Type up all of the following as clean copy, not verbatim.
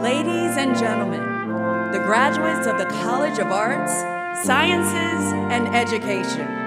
Ladies and gentlemen, the graduates of the College of Arts, Sciences, and Education.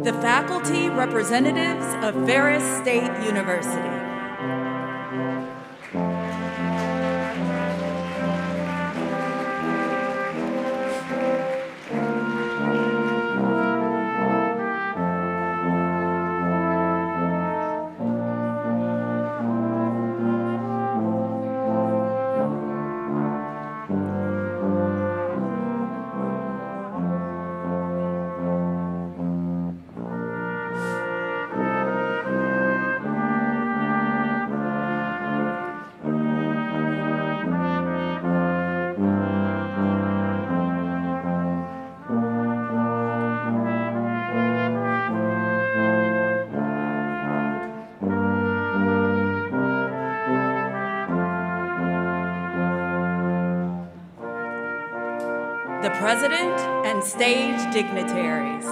The faculty representatives of Ferris State University. The President and stage dignitaries.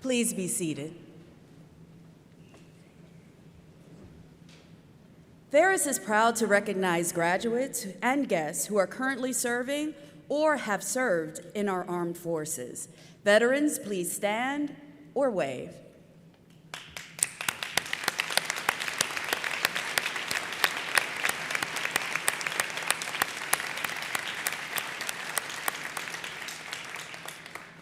Please be seated. Ferris is proud to recognize graduates and guests who are currently serving or have served in our armed forces. Veterans, please stand or wave.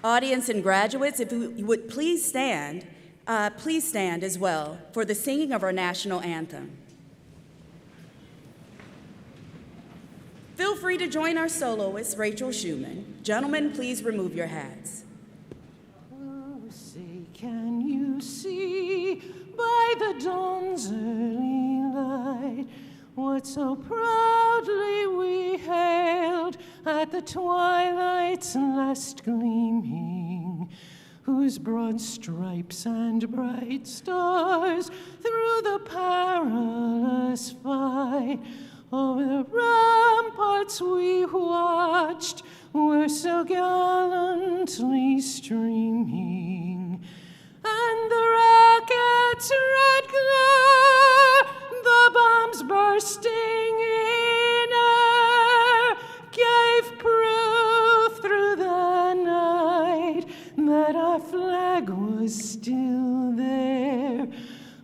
Audience and graduates, if you would please stand as well for the singing of our national anthem. Feel free to join our soloist, Rachel Schumann. Gentlemen, please remove your hats. Oh, say, can you see by the dawn's early light what so proudly we hailed at the twilight's last gleaming, whose broad stripes and bright stars through the perilous fight over the ramparts we watched were so gallantly streaming, and the rocket's red glare, the bombs bursting in air, gave proof through the night that our flag was still there.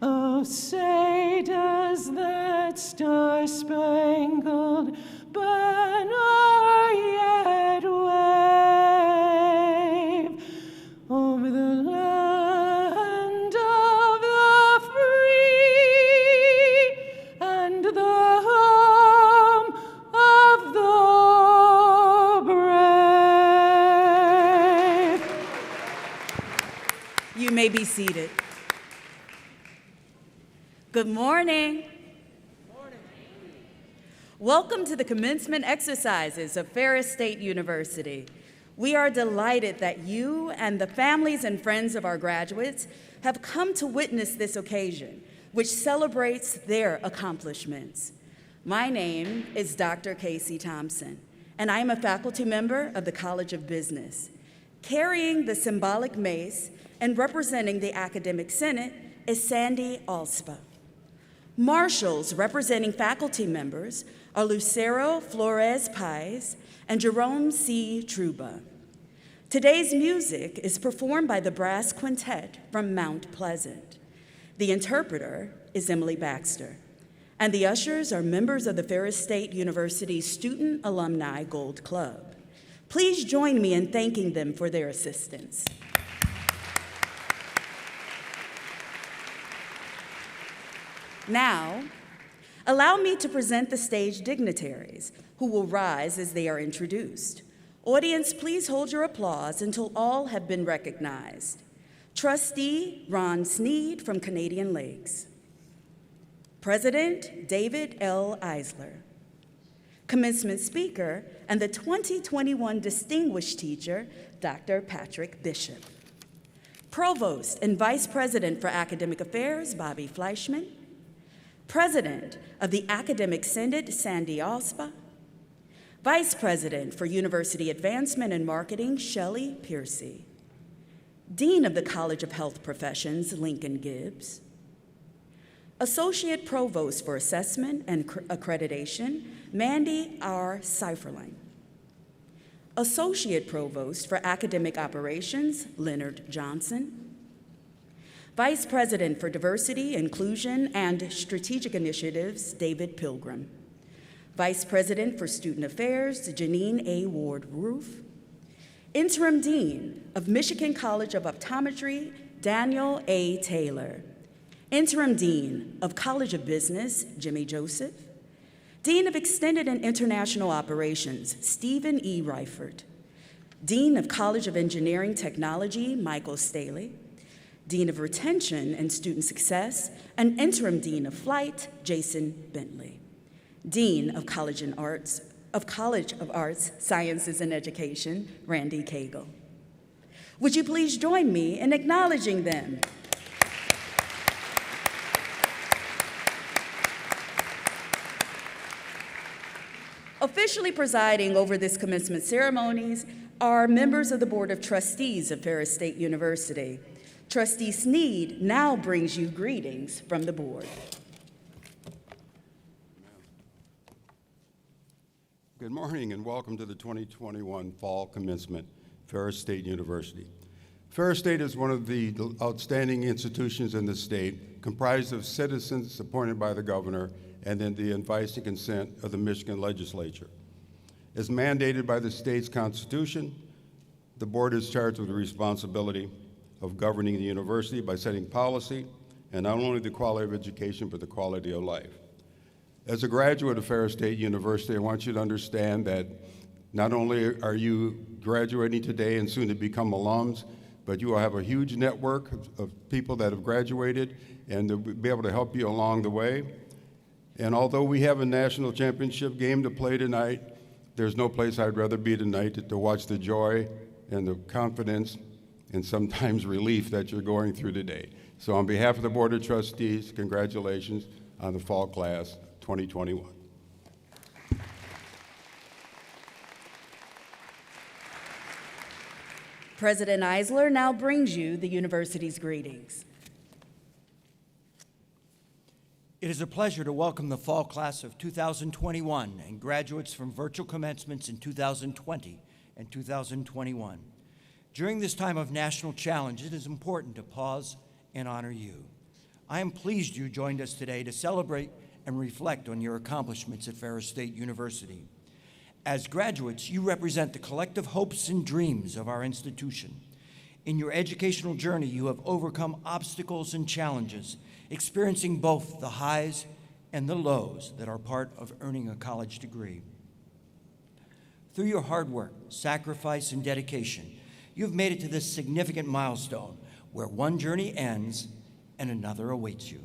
Oh, say does that star-spangled banner yet wave over the land of the free and the home of the brave? You may be seated. Good morning. Welcome to the commencement exercises of Ferris State University. We are delighted that you and the families and friends of our graduates have come to witness this occasion, which celebrates their accomplishments. My name is Dr. Kasey Thompson, and I am a faculty member of the College of Business. Carrying the symbolic mace and representing the Academic Senate is Sandy Alspa. Marshals representing faculty members are Lucero Flores-Pais and Jerome C. Truba. Today's music is performed by the Brass Quintet from Mount Pleasant. The interpreter is Emily Baxter, and the ushers are members of the Ferris State University Student Alumni Gold Club. Please join me in thanking them for their assistance. Now, allow me to present the stage dignitaries who will rise as they are introduced. Audience, please hold your applause until all have been recognized. Trustee Ron Sneed from Canadian Lakes. President David L. Eisler. Commencement speaker and the 2021 Distinguished Teacher, Dr. Patrick Bishop. Provost and Vice President for Academic Affairs, Bobby Fleischman. President of the Academic Senate, Sandy Alspa. Vice President for University Advancement and Marketing, Shelley Piercy. Dean of the College of Health Professions, Lincoln Gibbs. Associate Provost for Assessment and Accreditation, Mandy R. Seiferlein. Associate Provost for Academic Operations, Leonard Johnson. Vice President for Diversity, Inclusion, and Strategic Initiatives, David Pilgrim. Vice President for Student Affairs, Janine A. Ward-Roof. Interim Dean of Michigan College of Optometry, Daniel A. Taylor. Interim Dean of College of Business, Jimmy Joseph. Dean of Extended and International Operations, Stephen E. Reifert. Dean of College of Engineering Technology, Michael Staley. Dean of Retention and Student Success, and Interim Dean of Flight, Jason Bentley. Dean of College of Arts, Sciences, and Education, Randy Cagle. Would you please join me in acknowledging them? Officially presiding over this commencement ceremonies are members of the Board of Trustees of Ferris State University. Trustee Sneed now brings you greetings from the board. Good morning and welcome to the 2021 Fall Commencement, Ferris State University. Ferris State is one of the outstanding institutions in the state, comprised of citizens appointed by the governor and then the advice and consent of the Michigan legislature. As mandated by the state's constitution, the board is charged with the responsibility of governing the university by setting policy and not only the quality of education, but the quality of life. As a graduate of Ferris State University, I want you to understand that not only are you graduating today and soon to become alums, but you will have a huge network of people that have graduated and they'll be able to help you along the way. And although we have a national championship game to play tonight, there's no place I'd rather be tonight to watch the joy and the confidence and sometimes relief that you're going through today. So on behalf of the Board of Trustees, congratulations on the fall class 2021. President Eisler now brings you the university's greetings. It is a pleasure to welcome the fall class of 2021 and graduates from virtual commencements in 2020 and 2021. During this time of national challenge, it is important to pause and honor you. I am pleased you joined us today to celebrate and reflect on your accomplishments at Ferris State University. As graduates, you represent the collective hopes and dreams of our institution. In your educational journey, you have overcome obstacles and challenges, experiencing both the highs and the lows that are part of earning a college degree. Through your hard work, sacrifice, and dedication, you've made it to this significant milestone where one journey ends and another awaits you.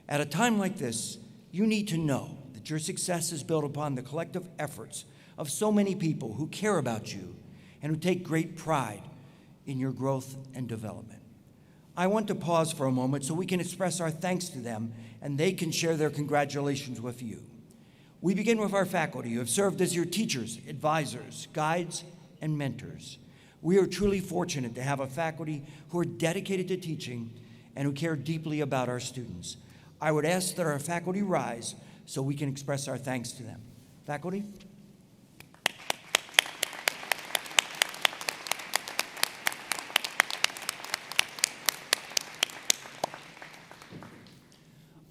At a time like this, you need to know that your success is built upon the collective efforts of so many people who care about you and who take great pride in your growth and development. I want to pause for a moment so we can express our thanks to them and they can share their congratulations with you. We begin with our faculty who have served as your teachers, advisors, guides, and mentors. We are truly fortunate to have a faculty who are dedicated to teaching and who care deeply about our students. I would ask that our faculty rise so we can express our thanks to them. Faculty?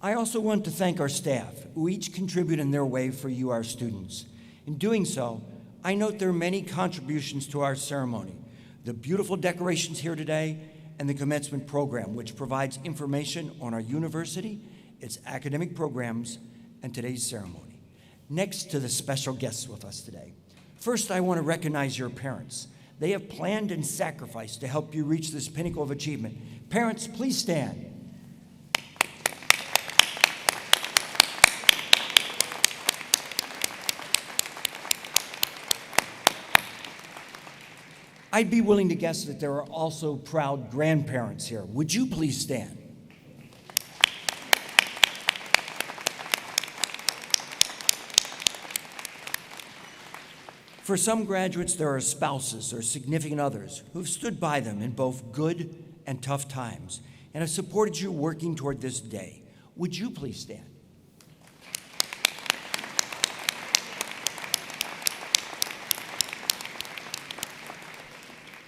I also want to thank our staff, who each contribute in their way for you, our students. In doing so, I note there are many contributions to our ceremony. The beautiful decorations here today and the commencement program, which provides information on our university, its academic programs, and today's ceremony. Next to the special guests with us today. First, I want to recognize your parents. They have planned and sacrificed to help you reach this pinnacle of achievement. Parents, please stand. I'd be willing to guess that there are also proud grandparents here. Would you please stand? For some graduates, there are spouses or significant others who've stood by them in both good and tough times and have supported you working toward this day. Would you please stand?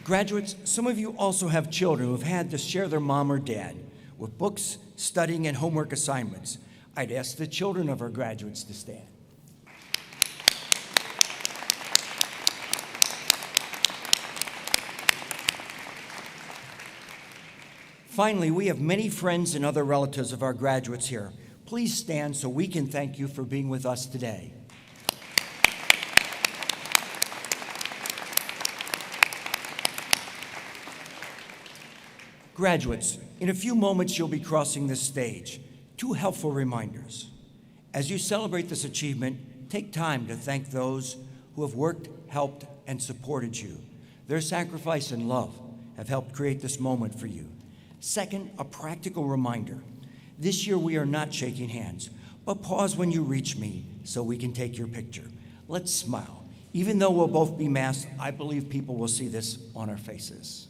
Graduates, some of you also have children who have had to share their mom or dad with books, studying, and homework assignments. I'd ask the children of our graduates to stand. Finally, we have many friends and other relatives of our graduates here. Please stand so we can thank you for being with us today. Graduates, in a few moments you'll be crossing this stage. Two helpful reminders. As you celebrate this achievement, take time to thank those who have worked, helped, and supported you. Their sacrifice and love have helped create this moment for you. Second, a practical reminder. This year we are not shaking hands, but pause when you reach me so we can take your picture. Let's smile. Even though we'll both be masked, I believe people will see this on our faces.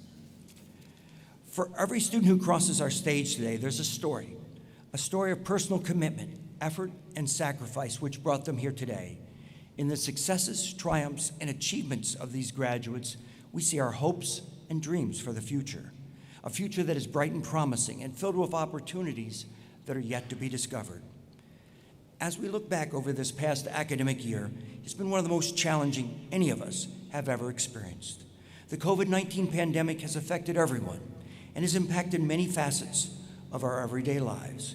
For every student who crosses our stage today, there's a story of personal commitment, effort, and sacrifice which brought them here today. In the successes, triumphs, and achievements of these graduates, we see our hopes and dreams for the future, a future that is bright and promising and filled with opportunities that are yet to be discovered. As we look back over this past academic year, it's been one of the most challenging any of us have ever experienced. The COVID-19 pandemic has affected everyone and has impacted many facets of our everyday lives.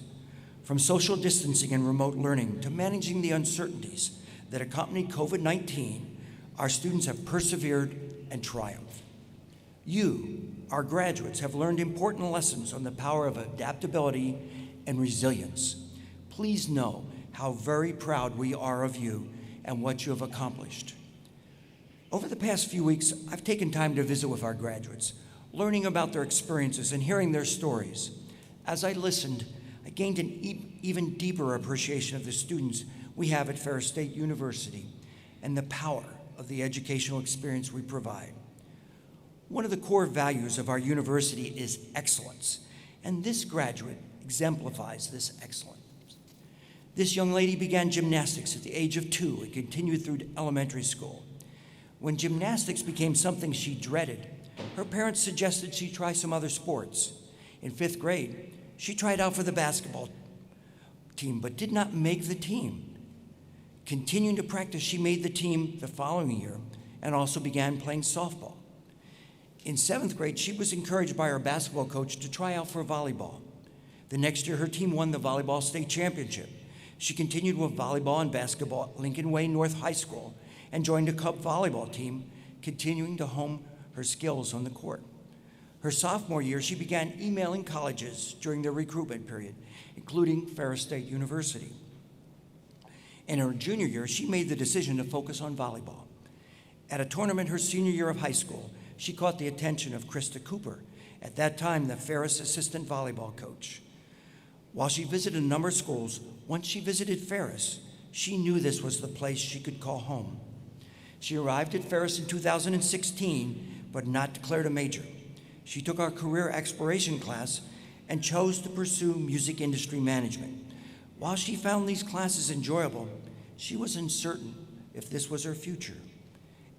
From social distancing and remote learning to managing the uncertainties that accompany COVID-19, our students have persevered and triumphed. You, our graduates, have learned important lessons on the power of adaptability and resilience. Please know how very proud we are of you and what you have accomplished. Over the past few weeks, I've taken time to visit with our graduates, learning about their experiences and hearing their stories. As I listened, I gained an even deeper appreciation of the students we have at Ferris State University and the power of the educational experience we provide. One of the core values of our university is excellence, and this graduate exemplifies this excellence. This young lady began gymnastics at the age of 2 and continued through elementary school. When gymnastics became something she dreaded, her parents suggested she try some other sports. In 5th grade, she tried out for the basketball team, but did not make the team. Continuing to practice, she made the team the following year and also began playing softball. In 7th grade, she was encouraged by her basketball coach to try out for volleyball. The next year, her team won the volleyball state championship. She continued with volleyball and basketball at Lincoln Way North High School and joined a Cub volleyball team, continuing to hone her skills on the court. Her sophomore year, she began emailing colleges during their recruitment period, including Ferris State University. In her junior year, she made the decision to focus on volleyball. At a tournament her senior year of high school, she caught the attention of Krista Cooper, at that time the Ferris assistant volleyball coach. While she visited a number of schools, once she visited Ferris, she knew this was the place she could call home. She arrived at Ferris in 2016, but not declared a major. She took our career exploration class and chose to pursue music industry management. While she found these classes enjoyable, she was uncertain if this was her future.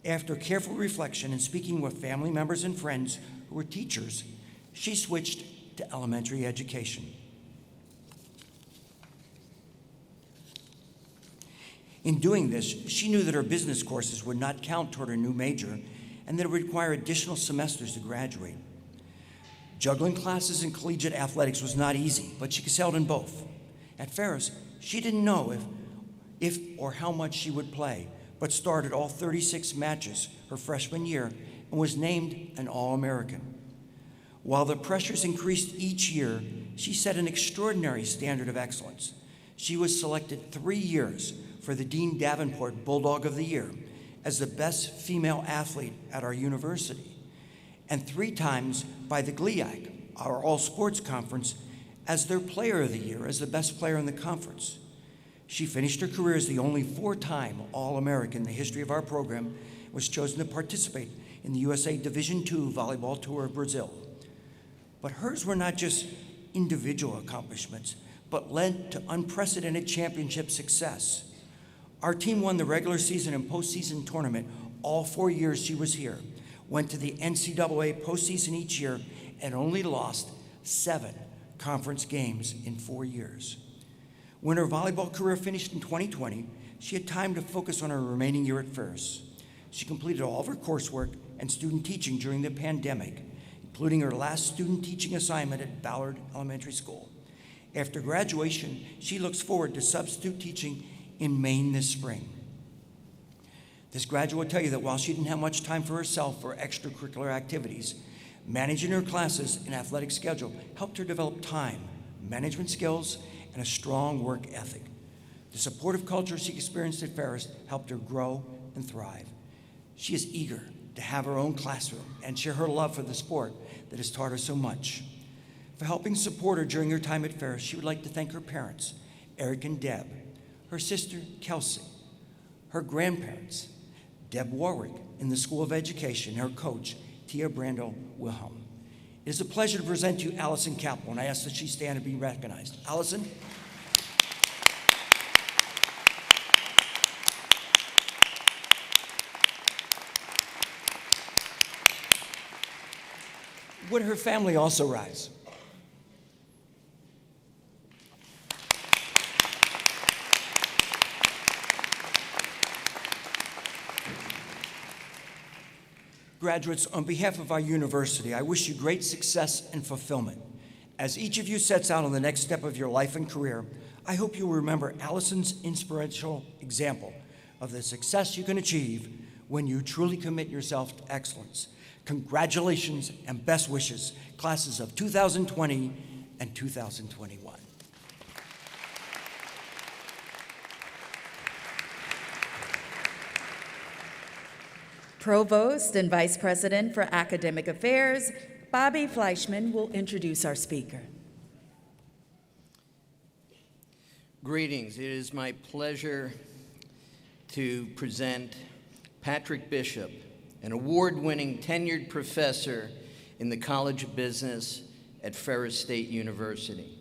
After careful reflection and speaking with family members and friends who were teachers, she switched to elementary education. In doing this, she knew that her business courses would not count toward her new major and that it would require additional semesters to graduate. Juggling classes and collegiate athletics was not easy, but she excelled in both. At Ferris, she didn't know if or how much she would play, but started all 36 matches her freshman year and was named an All-American. While the pressures increased each year, she set an extraordinary standard of excellence. She was selected 3 years for the Dean Davenport Bulldog of the Year as the best female athlete at our university, and 3 times by the GLIAC, our all-sports conference, as their Player of the Year, as the best player in the conference. She finished her career as the only 4-time All-American in the history of our program and was chosen to participate in the USA Division II Volleyball Tour of Brazil. But hers were not just individual accomplishments, but led to unprecedented championship success. Our team won the regular season and postseason tournament all 4 years she was here, went to the NCAA postseason each year, and only lost 7 conference games in 4 years. When her volleyball career finished in 2020, she had time to focus on her remaining year at Ferris. She completed all of her coursework and student teaching during the pandemic, including her last student teaching assignment at Ballard Elementary School. After graduation, she looks forward to substitute teaching in Maine this spring. This graduate will tell you that while she didn't have much time for herself or extracurricular activities, managing her classes and athletic schedule helped her develop time, management skills, and a strong work ethic. The supportive culture she experienced at Ferris helped her grow and thrive. She is eager to have her own classroom and share her love for the sport that has taught her so much. For helping support her during her time at Ferris, she would like to thank her parents, Eric and Deb, her sister, Kelsey, her grandparents, Deb Warwick in the School of Education, her coach, Tia Brandel Wilhelm. It is a pleasure to present to you Allison Capel, and I ask that she stand and be recognized. Allison. Would her family also rise? Graduates, on behalf of our university, I wish you great success and fulfillment. As each of you sets out on the next step of your life and career, I hope you will remember Allison's inspirational example of the success you can achieve when you truly commit yourself to excellence. Congratulations and best wishes, classes of 2020 and 2021. Provost and Vice President for Academic Affairs, Bobby Fleischman, will introduce our speaker. Greetings. It is my pleasure to present Patrick Bishop, an award-winning tenured professor in the College of Business at Ferris State University.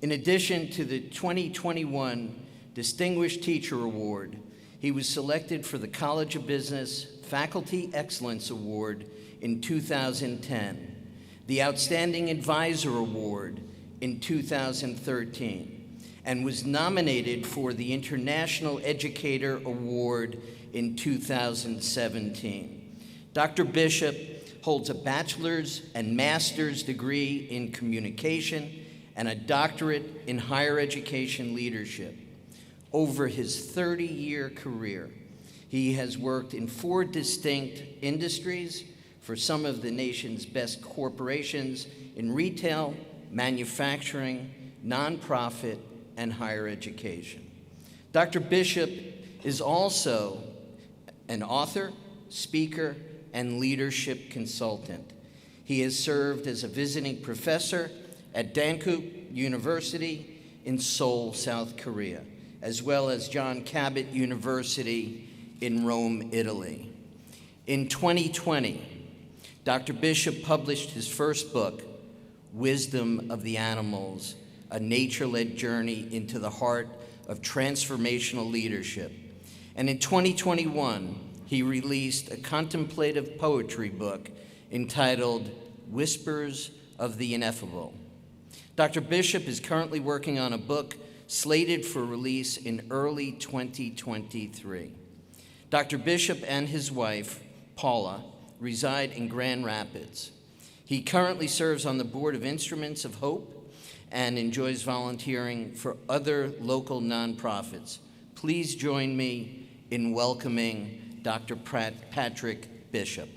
In addition to the 2021 Distinguished Teacher Award, he was selected for the College of Business Faculty Excellence Award in 2010, the Outstanding Advisor Award in 2013, and was nominated for the International Educator Award in 2017. Dr. Bishop holds a bachelor's and master's degree in communication and a doctorate in higher education leadership. Over his 30-year career, he has worked in 4 distinct industries for some of the nation's best corporations in retail, manufacturing, nonprofit, and higher education. Dr. Bishop is also an author, speaker, and leadership consultant. He has served as a visiting professor at Dankook University in Seoul, South Korea, as well as John Cabot University in Rome, Italy. In 2020, Dr. Bishop published his first book, Wisdom of the Animals, a nature-led journey into the heart of transformational leadership. And in 2021, he released a contemplative poetry book entitled Whispers of the Ineffable. Dr. Bishop is currently working on a book slated for release in early 2023. Dr. Bishop and his wife, Paula, reside in Grand Rapids. He currently serves on the board of Instruments of Hope and enjoys volunteering for other local nonprofits. Please join me in welcoming Dr. Patrick Bishop.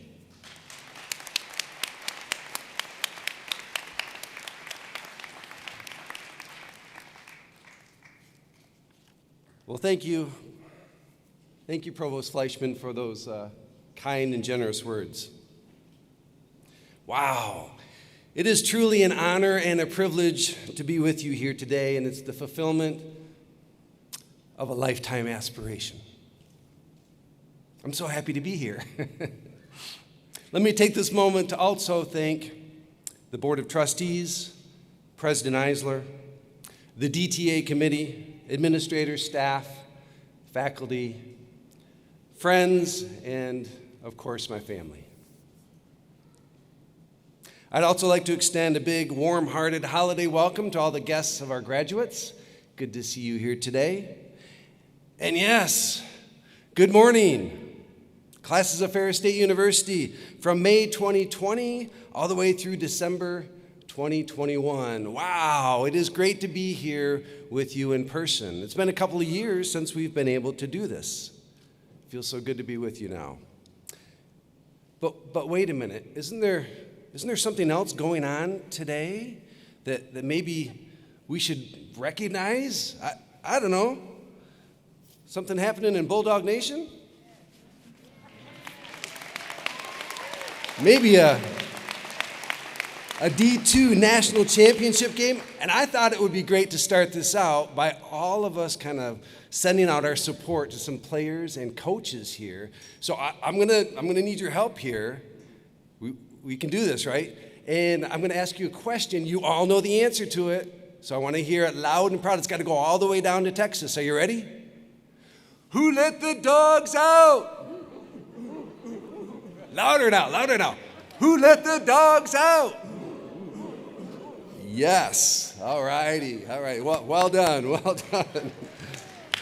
Well, thank you. Thank you, Provost Fleischman, for those kind and generous words. Wow. It is truly an honor and a privilege to be with you here today, and it's the fulfillment of a lifetime aspiration. I'm so happy to be here. Let me take this moment to also thank the Board of Trustees, President Eisler, the DTA committee, administrators, staff, faculty, friends, and of course, my family. I'd also like to extend a big, warm-hearted holiday welcome to all the guests of our graduates. Good to see you here today. And yes, good morning, classes of Ferris State University, from May 2020 all the way through December 2021. Wow, it is great to be here with you in person. It's been a couple of years since we've been able to do this. It feels so good to be with you now. But wait a minute, isn't there something else going on today that maybe we should recognize? I don't know. Something happening in Bulldog Nation? Maybe a D2 national championship game. And I thought it would be great to start this out by all of us kind of sending out our support to some players and coaches here. So I'm gonna need your help here. We can do this, right? And I'm going to ask you a question. You all know the answer to it, so I want to hear it loud and proud. It's got to go all the way down to Texas. Are you ready? Who let the dogs out? Louder now, louder now. Who let the dogs out? Yes. All righty. All right. Well done. Well done.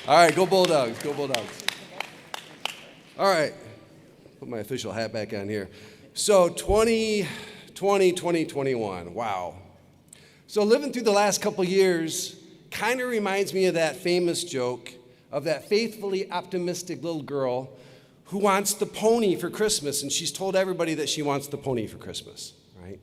All right. Go Bulldogs. Go Bulldogs. All right. Put my official hat back on here. So 2020, 2021. Wow. So living through the last couple years kind of reminds me of that famous joke of that faithfully optimistic little girl who wants the pony for Christmas, and she's told everybody that she wants the pony for Christmas, right?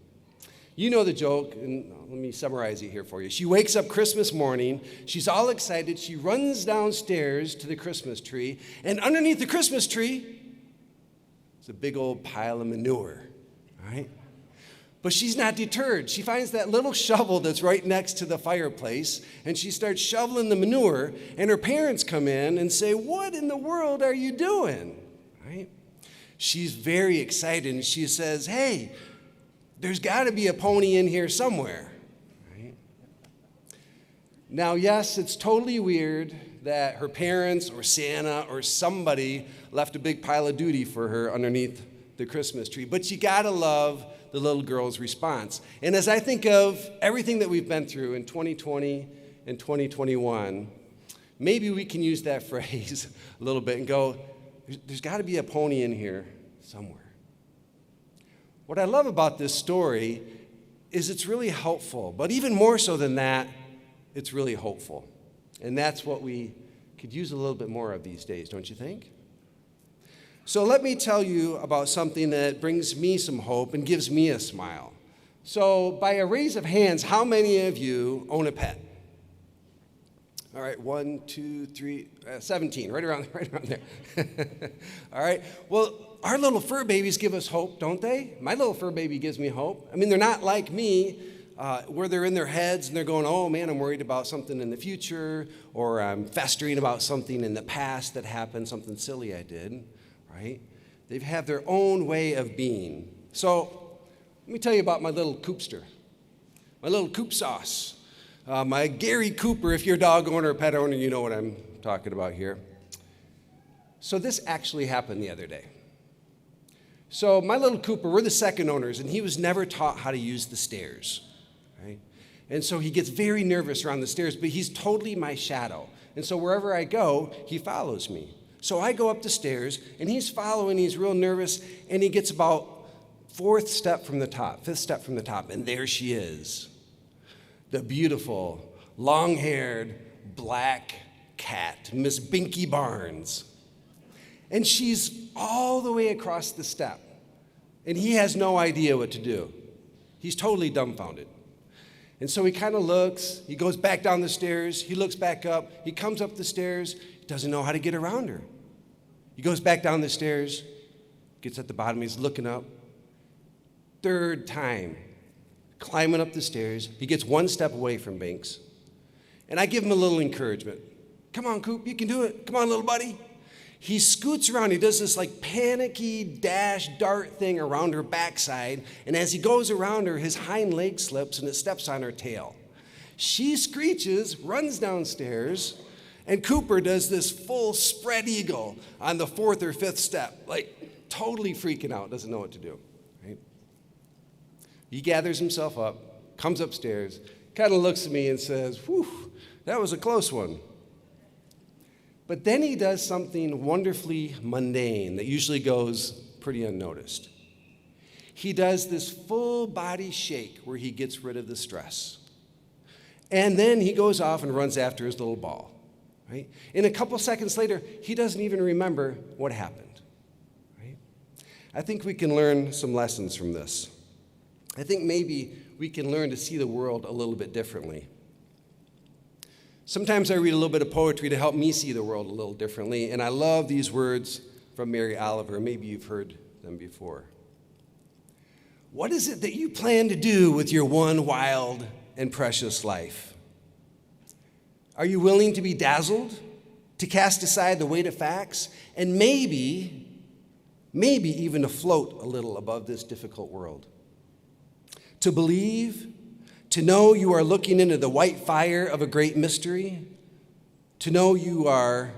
You know the joke, and let me summarize it here for you. She wakes up Christmas morning, she's all excited, she runs downstairs to the Christmas tree, and underneath the Christmas tree is a big old pile of manure, right? But she's not deterred. She finds that little shovel that's right next to the fireplace, and she starts shoveling the manure, and her parents come in and say, "What in the world are you doing?" Right? She's very excited, and she says, "Hey, there's got to be a pony in here somewhere." Right? Now, yes, it's totally weird that her parents or Santa or somebody left a big pile of duty for her underneath the Christmas tree, but you got to love the little girl's response. And as I think of everything that we've been through in 2020 and 2021, maybe we can use that phrase a little bit and go, there's got to be a pony in here somewhere. What I love about this story is it's really helpful, but even more so than that, it's really hopeful. And that's what we could use a little bit more of these days, don't you think? So let me tell you about something that brings me some hope and gives me a smile. So by a raise of hands, how many of you own a pet? All right, 1, 2, 3, 17, right around there. All right, well, our little fur babies give us hope, don't they? My little fur baby gives me hope. I mean, they're not like me, where they're in their heads and they're going, "Oh man, I'm worried about something in the future," or "I'm festering about something in the past that happened, something silly I did." Right? They have their own way of being. So let me tell you about my little Coopster, my little Coop Sauce, my Gary Cooper. If you're a dog owner or pet owner, you know what I'm talking about here. So this actually happened the other day. So my little Cooper, we're the second owners, and he was never taught how to use the stairs. Right? And so he gets very nervous around the stairs, but he's totally my shadow. And so wherever I go, he follows me. So I go up the stairs, and he's following, he's real nervous, and he gets about fifth step from the top, and there she is, the beautiful, long-haired, black cat, Miss Binky Barnes. And she's all the way across the step, and he has no idea what to do. He's totally dumbfounded. And so he kind of looks, he goes back down the stairs, he looks back up, he comes up the stairs, doesn't know how to get around her. He goes back down the stairs, gets at the bottom, he's looking up. Third time, climbing up the stairs, he gets one step away from Binks. And I give him a little encouragement. "Come on, Coop, you can do it. Come on, little buddy." He scoots around, he does this like panicky dash dart thing around her backside, and as he goes around her, his hind leg slips and it steps on her tail. She screeches, runs downstairs, and Cooper does this full spread eagle on the fourth or fifth step, like totally freaking out, doesn't know what to do. Right? He gathers himself up, comes upstairs, kind of looks at me and says, "Whew, that was a close one." But then he does something wonderfully mundane that usually goes pretty unnoticed. He does this full body shake where he gets rid of the stress. And then he goes off and runs after his little ball. Right? And a couple seconds later, he doesn't even remember what happened. Right? I think we can learn some lessons from this. I think maybe we can learn to see the world a little bit differently. Sometimes I read a little bit of poetry to help me see the world a little differently, and I love these words from Mary Oliver. Maybe you've heard them before. "What is it that you plan to do with your one wild and precious life? Are you willing to be dazzled, to cast aside the weight of facts, and maybe even to float a little above this difficult world? to believe, to know you are looking into the white fire of a great mystery, to know you are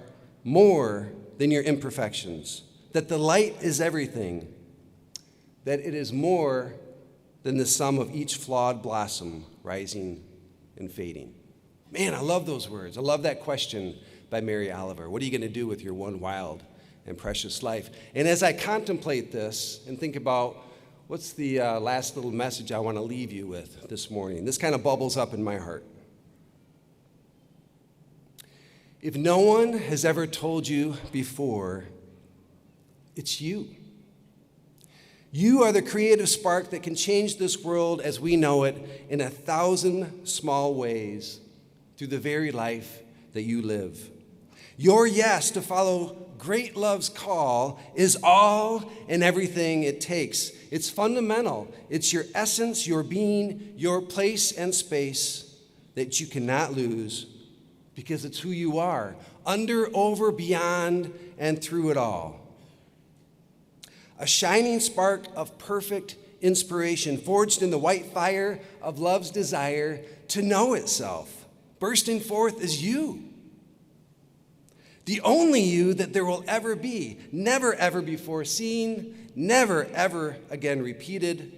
more than your imperfections, that the light is everything, that it is more than the sum of each flawed blossom rising and fading. Man, I love those words. I love that question by Mary Oliver. What are you going to do with your one wild and precious life? And as I contemplate this and think about what's the last little message I want to leave you with this morning, this kind of bubbles up in my heart. If no one has ever told you before, it's you. You are the creative spark that can change this world as we know it in 1,000 small ways through the very life that you live. Your yes to follow great love's call is all and everything it takes. It's fundamental. It's your essence, your being, your place and space that you cannot lose because it's who you are, under, over, beyond, and through it all. A shining spark of perfect inspiration forged in the white fire of love's desire to know itself, bursting forth as you. The only you that there will ever be, never ever before seen, never ever again repeated,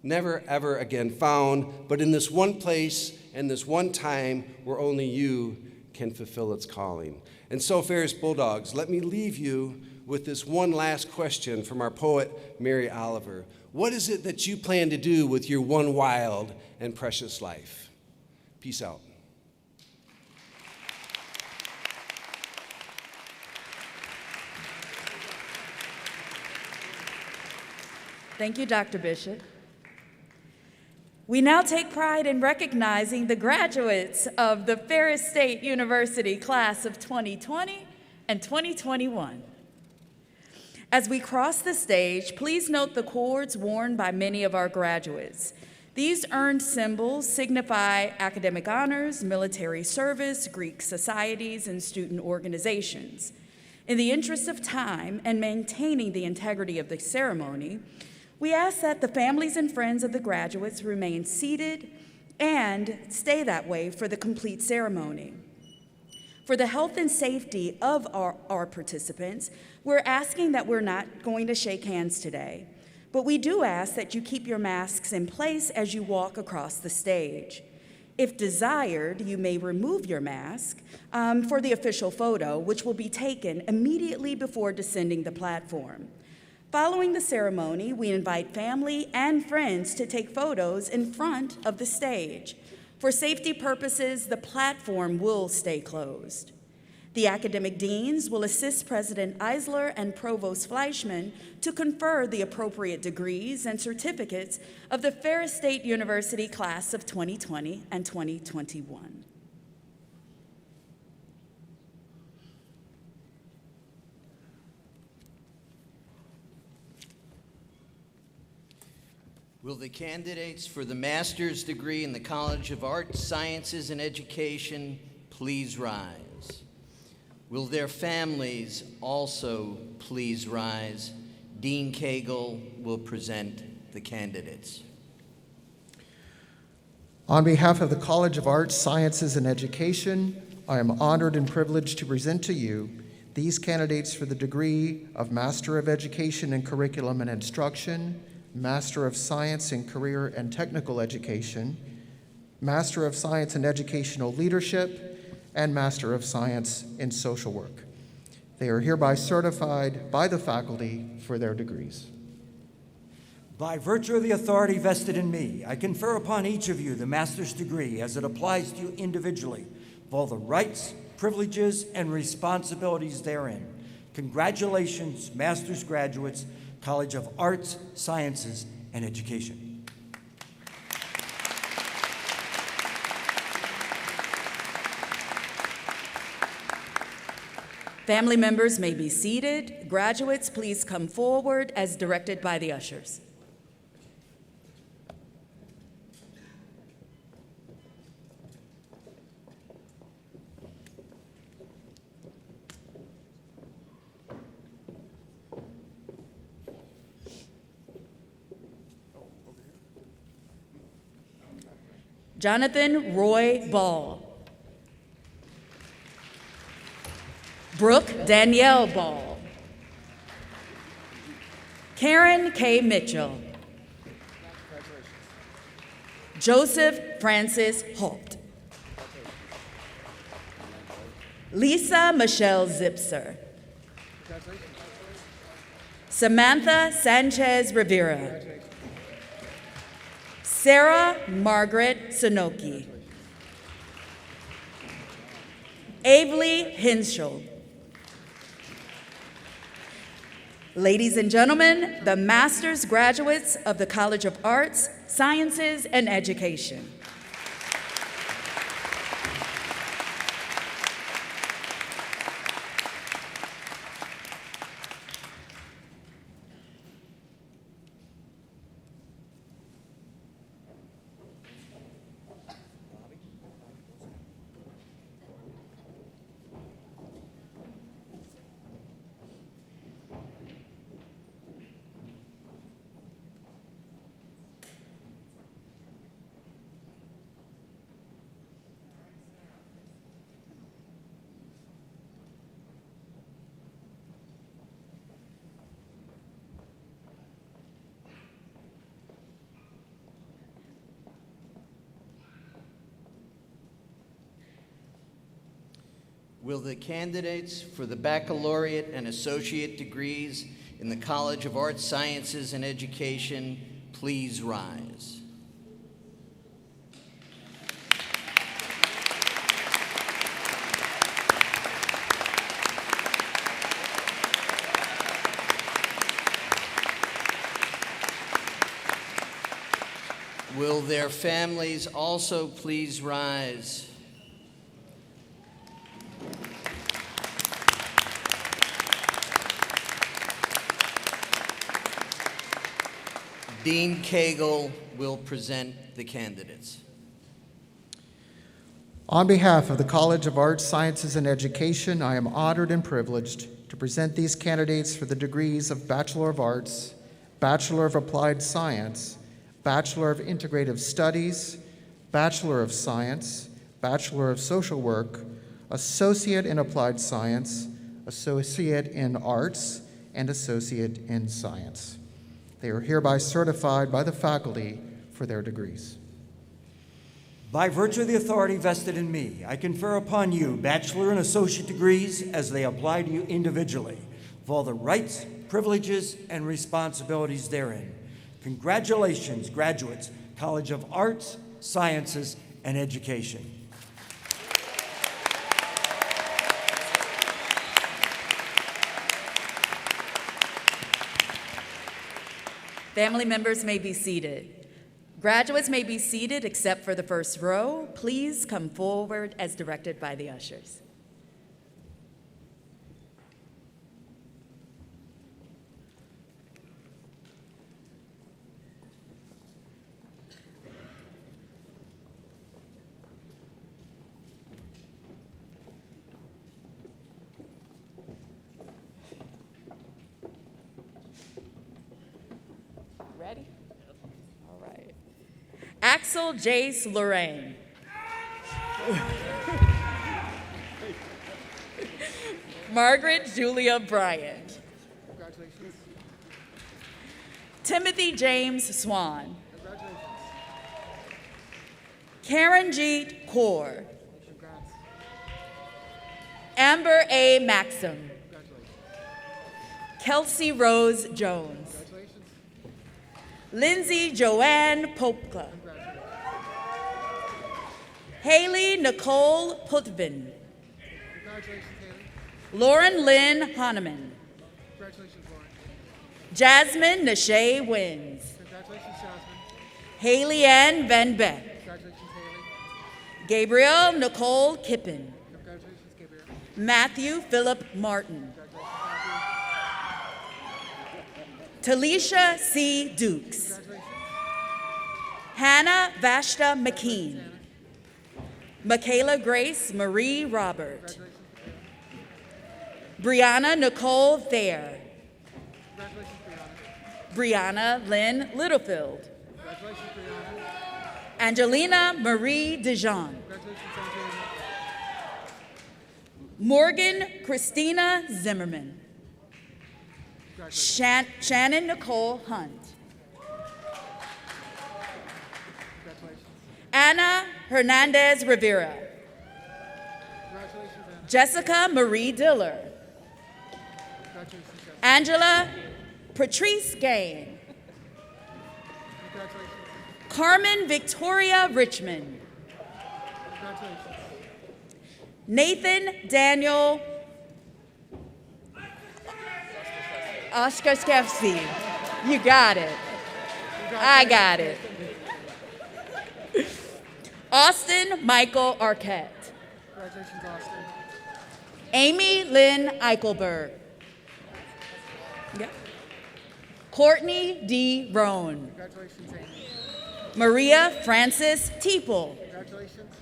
never ever again found, but in this one place and this one time where only you can fulfill its calling. And so, Ferris Bulldogs, let me leave you with this one last question from our poet, Mary Oliver. What is it that you plan to do with your one wild and precious life? Peace out. Thank you, Dr. Bishop. We now take pride in recognizing the graduates of the Ferris State University class of 2020 and 2021. As we cross the stage, please note the cords worn by many of our graduates. These earned symbols signify academic honors, military service, Greek societies, and student organizations. In the interest of time and maintaining the integrity of the ceremony, we ask that the families and friends of the graduates remain seated and stay that way for the complete ceremony. For the health and safety of our participants, we're asking that we're not going to shake hands today, but we do ask that you keep your masks in place as you walk across the stage. If desired, you may remove your mask for the official photo, which will be taken immediately before descending the platform. Following the ceremony, we invite family and friends to take photos in front of the stage. For safety purposes, the platform will stay closed. The academic deans will assist President Eisler and Provost Fleischman to confer the appropriate degrees and certificates of the Ferris State University class of 2020 and 2021. Will the candidates for the master's degree in the College of Arts, Sciences, and Education please rise? Will their families also please rise? Dean Cagle will present the candidates. On behalf of the College of Arts, Sciences, and Education, I am honored and privileged to present to you these candidates for the degree of Master of Education in Curriculum and Instruction, Master of Science in Career and Technical Education, Master of Science in Educational Leadership, and Master of Science in Social Work. They are hereby certified by the faculty for their degrees. By virtue of the authority vested in me, I confer upon each of you the master's degree as it applies to you individually, of all the rights, privileges, and responsibilities therein. Congratulations, master's graduates, College of Arts, Sciences, and Education. Family members may be seated. Graduates, please come forward as directed by the ushers. Jonathan Roy Ball. Brooke Danielle Ball. Karen K. Mitchell. Joseph Francis Holt. Lisa Michelle Zipser. Samantha Sanchez Rivera. Sarah Margaret Sonoki. Avely Henschel. Ladies and gentlemen, the master's graduates of the College of Arts, Sciences, and Education. Will the candidates for the baccalaureate and associate degrees in the College of Arts, Sciences, and Education please rise? Will their families also please rise? Dean Cagle will present the candidates. On behalf of the College of Arts, Sciences, and Education, I am honored and privileged to present these candidates for the degrees of Bachelor of Arts, Bachelor of Applied Science, Bachelor of Integrative Studies, Bachelor of Science, Bachelor of Social Work, Associate in Applied Science, Associate in Arts, and Associate in Science. They are hereby certified by the faculty for their degrees. By virtue of the authority vested in me, I confer upon you bachelor and associate degrees as they apply to you individually, with all the rights, privileges, and responsibilities therein. Congratulations, graduates, College of Arts, Sciences, and Education. Family members may be seated. Graduates may be seated except for the first row. Please come forward as directed by the ushers. Ready? All right. Axel Jace Lorraine. Margaret Julia Bryant. Congratulations. Timothy James Swan. Karen Jeet Kaur. Congrats. Amber A. Maxim. Congratulations. Kelsey Rose Jones. Congratulations. Lindsay Joanne Popka. Congratulations. Haley Nicole Putvin. Congratulations, Haley. Lauren Lynn Hahneman. Congratulations, Lauren. Jasmine Nashay Wins. Congratulations, Jasmine. Haley Ann Van Beck. Congratulations, Haley. Gabrielle Nicole Kippen. Congratulations, Gabriel. Matthew Philip Martin. Congratulations, Talisha C. Dukes. Congratulations. Hannah Vashta McKean. Michaela Grace Marie Robert. Congratulations, Brianna Nicole Thayer. Congratulations, Brianna. Brianna Lynn Littlefield. Congratulations, Brianna. Angelina Marie Dijon. Congratulations, Angelina. Morgan Christina Zimmerman. Shannon Nicole Hunt. Congratulations. Anna Hernandez Rivera. Congratulations, Anna. Jessica Marie Diller. Congratulations, Jessica. Angela Patrice Gain. Congratulations. Carmen Victoria Richmond. Congratulations. Nathan Daniel Oshkoshevsky. You got it. I got it. Austin Michael Arquette. Congratulations, Austin. Amy Lynn Eichelberg. Yeah. Courtney D. Roan. Congratulations, Amy. Maria Frances Teeple. Congratulations.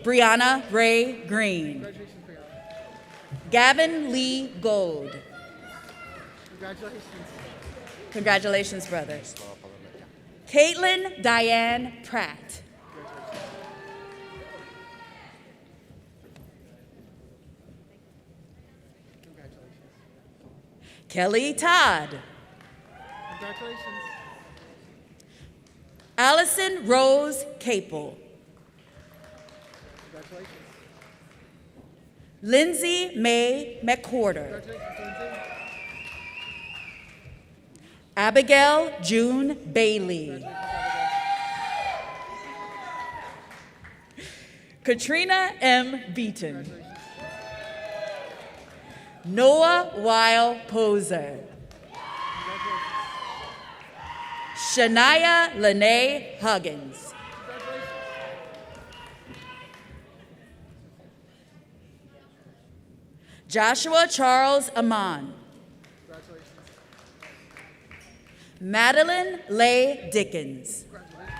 Brianna Ray Green. Congratulations, Brianna. Gavin Lee Gold. Congratulations. Congratulations, brothers. Caitlin Diane Pratt. Congratulations. Kelly Todd. Congratulations. Allison Rose Capel. Congratulations. Lindsay May McWhorter. Congratulations, Lindsay. Abigail June Bailey. Congratulations, Abigail. Katrina M. Beaton. Congratulations. Noah Weil Poser. Congratulations. Shania Lene Huggins. Congratulations. Joshua Charles Amon. Congratulations. Madeline Leigh Dickens. Congratulations.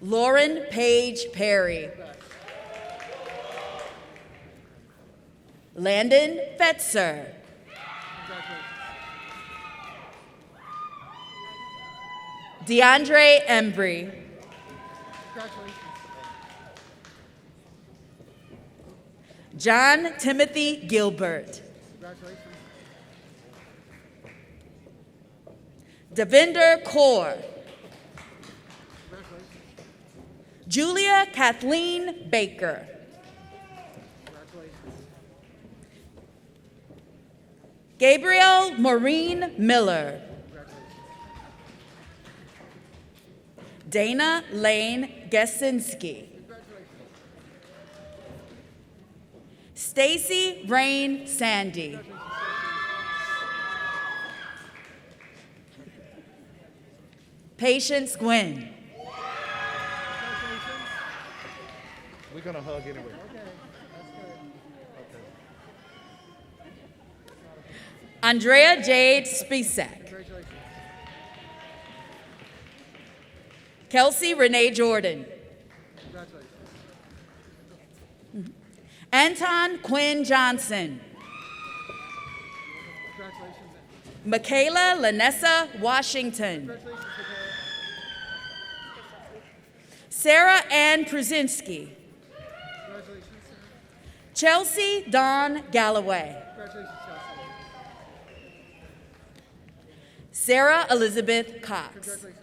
Lauren Page Perry. Landon Fetzer. Congratulations. DeAndre Embry. Congratulations. John Timothy Gilbert. Congratulations. Devinder Kaur. Congratulations. Julia Kathleen Baker. Congratulations. Gabriel Maureen Miller. Congratulations. Dana Lane Gesinski. Congratulations. Stacy Rain Sandy. Patience Gwen. Congratulations. We're going to hug anyway. Okay, that's good. Andrea Jade Spisak. Congratulations. Kelsey Renee Jordan. Congratulations. Anton Quinn Johnson. Congratulations. Michaela Lanessa Washington. Congratulations, Michaela. Sarah Ann Pruzinski. Congratulations. Chelsea Dawn Galloway. Congratulations, Chelsea. Sarah Elizabeth Cox. Congratulations.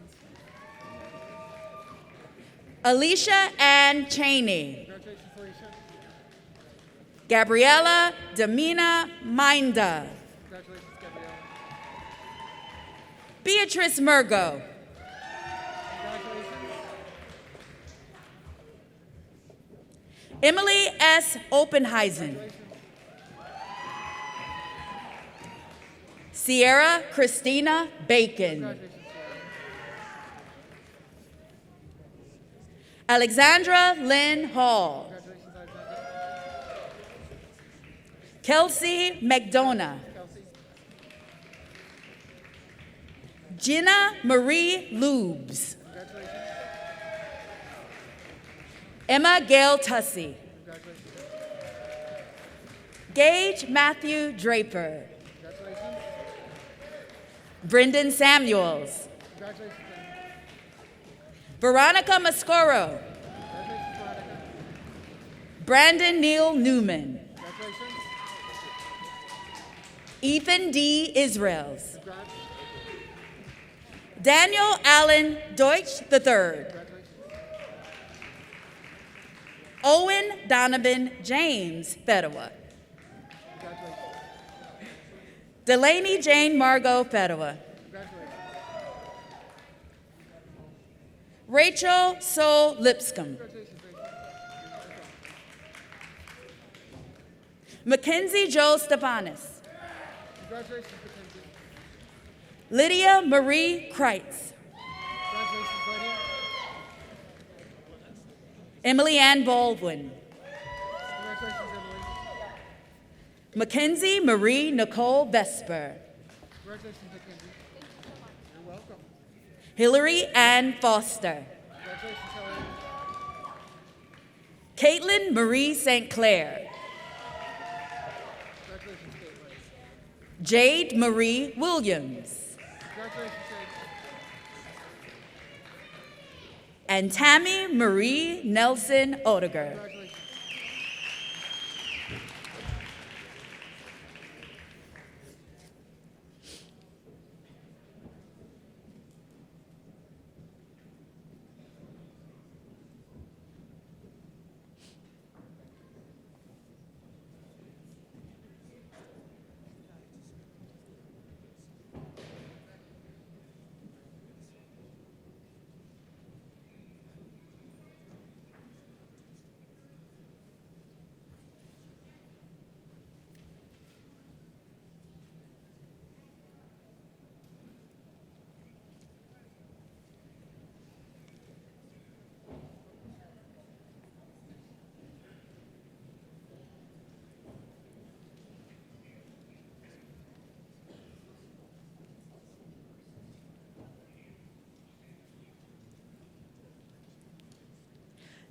Alicia Ann Cheney. Congratulations, Alicia. Gabriella Damina Minda. Congratulations, Gabrielle. Beatrice Murgo. Congratulations. Emily S. Oppenheisen. Sierra Christina Bacon. Congratulations, Sarah. Alexandra Lynn Hall. Congratulations, Alexandra. Kelsey McDonough. Kelsey. Gina Marie Lubes. Congratulations. Emma Gail Tussey. Congratulations. Gage Matthew Draper. Congratulations. Brendan Samuels. Congratulations, Brandon. Veronica Mascoro. Congratulations, Veronica. Brandon Neal Newman. Congratulations. Ethan D. Israels. Congrats. Daniel Allen Deutsch III. Congratulations. Owen Donovan James Fedewa. Congratulations. Delaney Jane Margot Fedewa. Congratulations. Rachel Sol Lipscomb. Congratulations, Rachel. Mackenzie Joe Stefanis. Congratulations, Mackenzie. Lydia Marie Kreitz. Congratulations, Lydia. Emily Ann Baldwin. Congratulations, Emily. Mackenzie Marie Nicole Vesper. Congratulations, Mackenzie. You're welcome. Hillary Ann Foster. Congratulations, Hillary. Caitlin Marie St. Clair. Congratulations, Caitlin. Jade Marie Williams. Congratulations, Jade. And Tammy Marie Nelson Odegaard. Congratulations.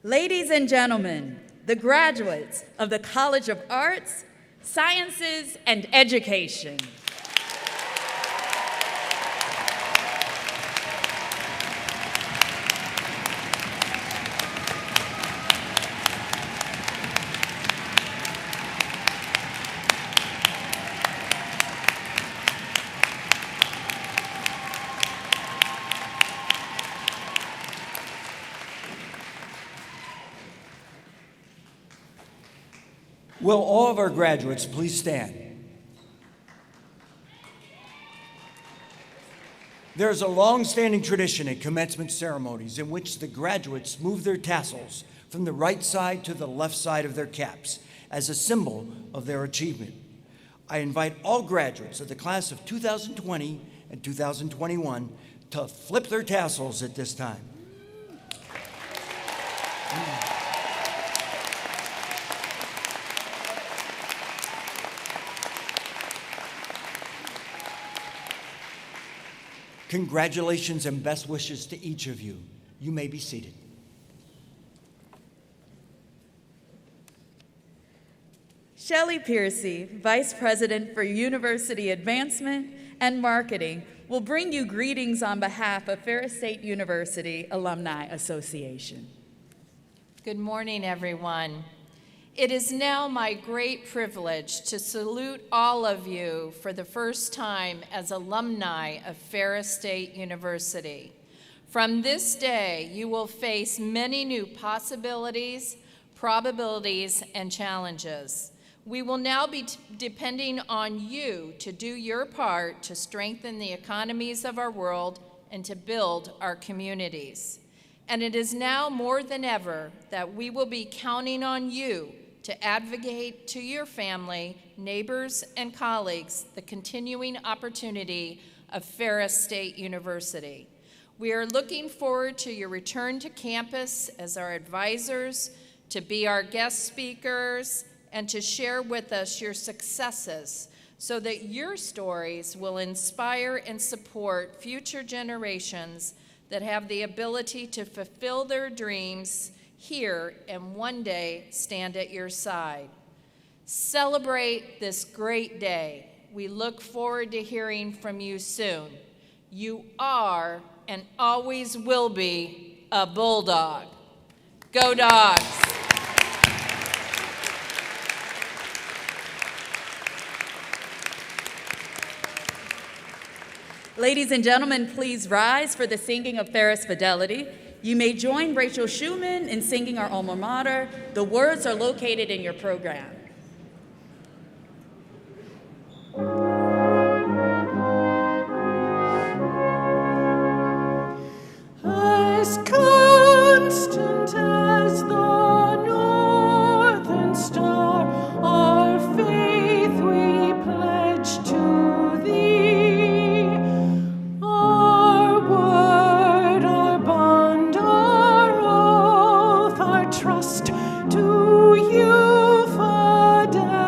Ladies and gentlemen, the graduates of the College of Arts, Sciences, and Education. Will all of our graduates please stand? There is a long-standing tradition at commencement ceremonies in which the graduates move their tassels from the right side to the left side of their caps as a symbol of their achievement. I invite all graduates of the class of 2020 and 2021 to flip their tassels at this time. Congratulations and best wishes to each of you. You may be seated. Shelley Piercy, Vice President for University Advancement and Marketing, will bring you greetings on behalf of Ferris State University Alumni Association. Good morning, everyone. It is now my great privilege to salute all of you for the first time as alumni of Ferris State University. From this day, you will face many new possibilities, probabilities, and challenges. We will now be depending on you to do your part to strengthen the economies of our world and to build our communities. And it is now more than ever that we will be counting on you to advocate to your family, neighbors, and colleagues the continuing opportunity of Ferris State University. We are looking forward to your return to campus as our advisors, to be our guest speakers, and to share with us your successes so that your stories will inspire and support future generations that have the ability to fulfill their dreams here and one day stand at your side. Celebrate this great day. We look forward to hearing from you soon. You are and always will be a bulldog. Go Dogs! Ladies and gentlemen, please rise for the singing of Ferris Fidelity. You may join Rachel Schumann in singing our alma mater. The words are located in your program. As constant as the northern star, our faith we pledge to thee. Our word, our bond, our oath, our trust to you, fidelity.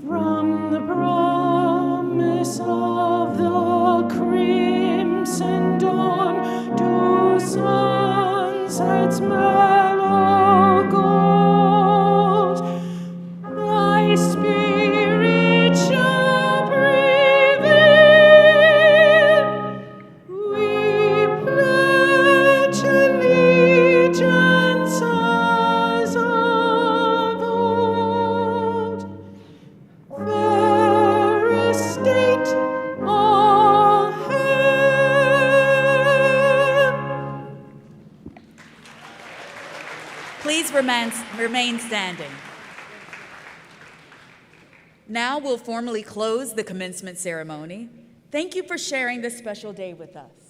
From the promise of the crimson dawn to sunset's mellow gold, thy spirit shall prevail. We pledge allegiance as of old. Ferris State, all hail! Please remain standing. Now we'll formally close the commencement ceremony. Thank you for sharing this special day with us.